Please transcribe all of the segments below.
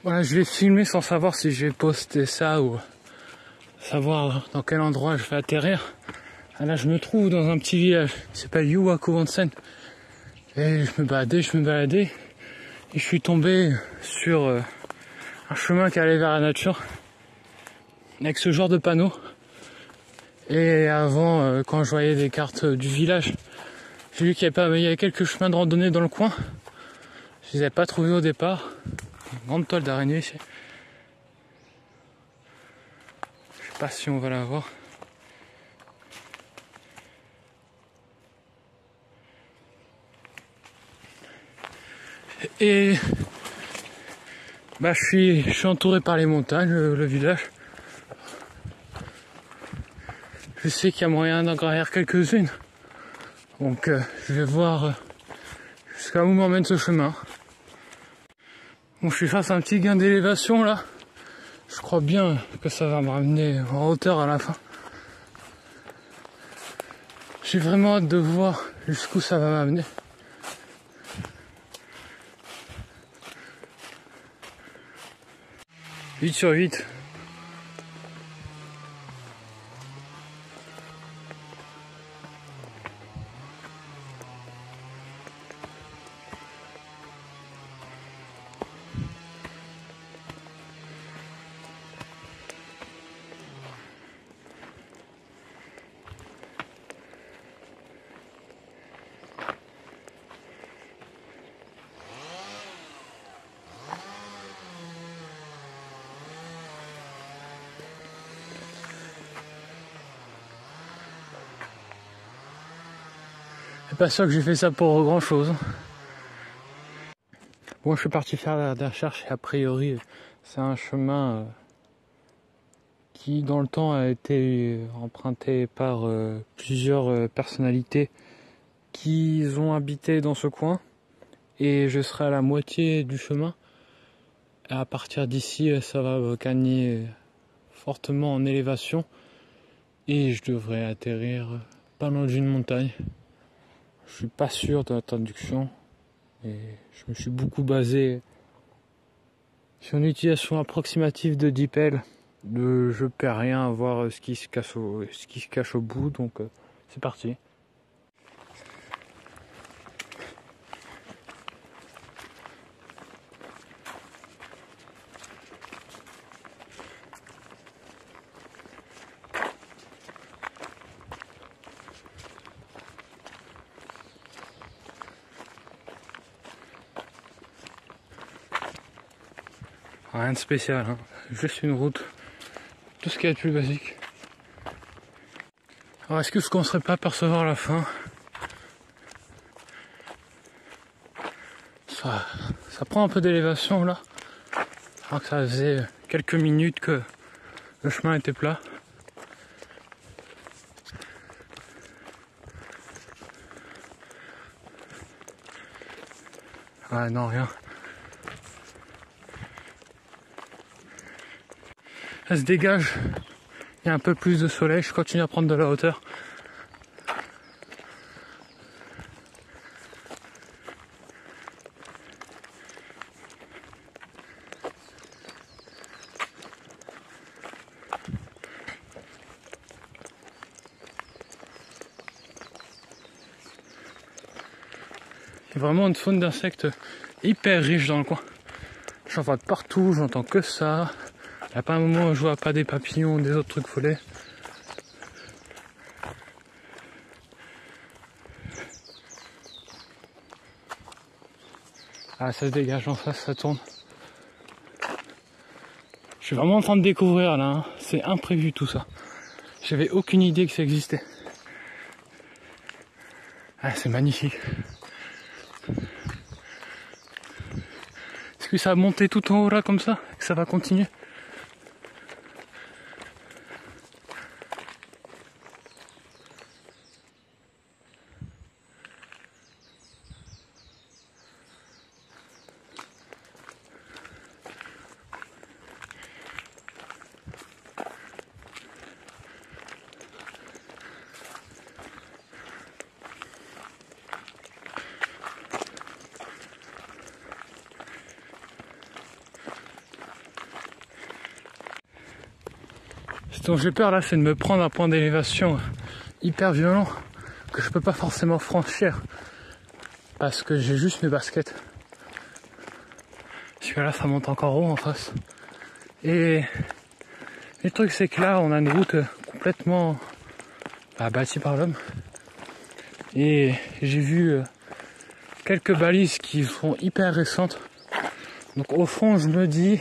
Voilà, je vais filmer sans savoir si je vais poster ça ou savoir dans quel endroit je vais atterrir. Ah, là, je me trouve dans un petit village qui s'appelle Yuwakuonsen. Et je me baladais. Et je suis tombé sur un chemin qui allait vers la nature. Avec ce genre de panneau. Et avant, quand je voyais des cartes du village, j'ai vu qu'il y avait quelques chemins de randonnée dans le coin. Je les avais pas trouvés au départ. Une grande toile d'araignée ici. Je sais pas si on va la voir. Et bah je suis entouré par les montagnes, le village. Je sais qu'il y a moyen d'en gravir quelques-unes. Donc je vais voir jusqu'à où m'emmène ce chemin. Bon, je suis face à un petit gain d'élévation là. Je crois bien que ça va me ramener en hauteur à la fin. J'ai vraiment hâte de voir jusqu'où ça va m'amener. « 8 sur 8 ». C'est pas sûr que j'ai fait ça pour grand chose. Bon, je suis parti faire des recherches et a priori c'est un chemin qui dans le temps a été emprunté par plusieurs personnalités qui ont habité dans ce coin. Et je serai à la moitié du chemin. Et à partir d'ici, ça va gagner fortement en élévation. Et je devrais atterrir pas loin d'une montagne. Je suis pas sûr de la traduction. Et je me suis beaucoup basé sur une utilisation approximative de DeepL. Je perds rien à voir ce qui se cache au bout. Donc c'est parti. Rien de spécial, hein. Juste une route. Tout ce qu'il y a de plus basique. Alors est-ce que je ne commencerai pas à percevoir la fin? Ça prend un peu d'élévation là. Alors que ça faisait quelques minutes que le chemin était plat. Ah non, rien. Ça se dégage. Il y a un peu plus de soleil. Je continue à prendre de la hauteur. Il y a vraiment une faune d'insectes hyper riche dans le coin. J'en vois de partout, j'entends que ça. Il n'y a pas un moment où je vois pas des papillons, des autres trucs volés. Ah, ça se dégage en face, ça tourne. Je suis vraiment en train de découvrir là, hein. C'est imprévu tout ça. J'avais aucune idée que ça existait. Ah, c'est magnifique. Est-ce que ça va monter tout en haut là comme ça? Que ça va continuer? dont j'ai peur là, c'est de me prendre un point d'élévation hyper violent que je peux pas forcément franchir parce que j'ai juste mes baskets. Parce que là, ça monte encore haut en face. Et le truc, c'est que là, on a une route complètement bâtie par l'homme. Et j'ai vu quelques balises qui sont hyper récentes. Donc au fond, je me dis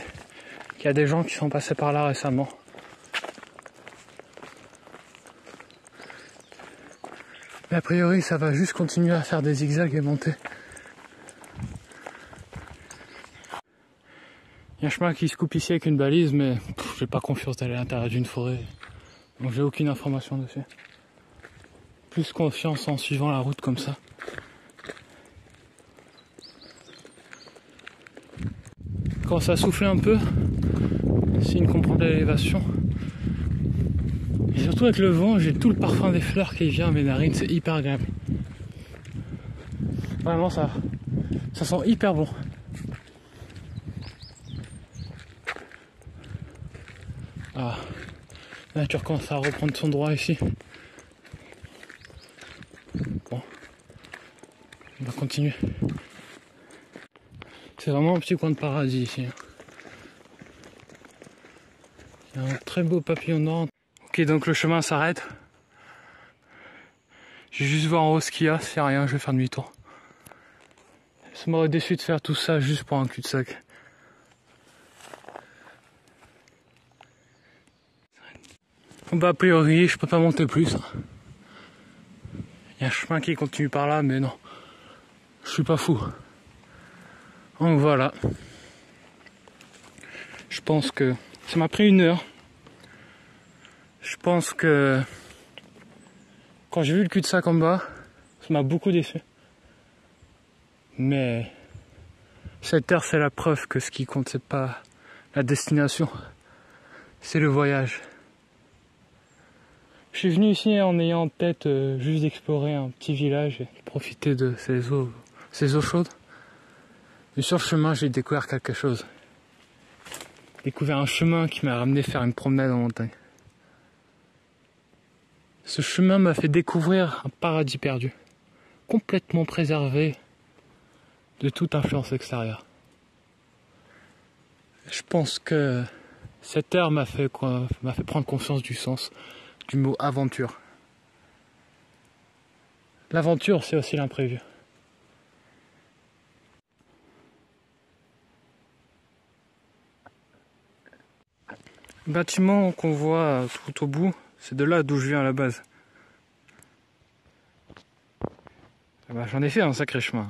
qu'il y a des gens qui sont passés par là récemment. Mais a priori, ça va juste continuer à faire des zigzags et monter. Il y a un chemin qui se coupe ici avec une balise, mais j'ai pas confiance d'aller à l'intérieur d'une forêt. Donc j'ai aucune information dessus. Plus confiance en suivant la route comme ça. Quand ça souffle un peu, signe qu'on prend de l'élévation. Et surtout avec le vent, j'ai tout le parfum des fleurs qui vient à mes narines, c'est hyper agréable. Vraiment ça sent hyper bon. Ah, la nature commence à reprendre son droit ici. Bon, on va continuer. C'est vraiment un petit coin de paradis ici. Il y a un très beau papillon noir. Ok, donc le chemin s'arrête. Je vais juste voir en haut ce qu'il y a. S'il n'y a rien, je vais faire demi-tour. Ça m'aurait déçu de faire tout ça juste pour un cul-de-sac. Bah a priori, je peux pas monter plus. Il y a un chemin qui continue par là, mais non. Je suis pas fou. Donc voilà. Je pense que ça m'a pris 1 heure. Je pense que quand j'ai vu le cul-de-sac en bas, ça m'a beaucoup déçu. Mais cette heure, c'est la preuve que ce qui compte, c'est pas la destination, c'est le voyage. Je suis venu ici en ayant en tête juste d'explorer un petit village et profiter de ces eaux chaudes. Et sur le chemin, j'ai découvert quelque chose. J'ai découvert un chemin qui m'a ramené faire une promenade en montagne. Ce chemin m'a fait découvrir un paradis perdu, complètement préservé de toute influence extérieure. Je pense que cette heure m'a fait prendre conscience du sens du mot aventure. L'aventure, c'est aussi l'imprévu. Le bâtiment qu'on voit tout au bout, c'est de là d'où je viens à la base. J'en ai fait un sacré chemin.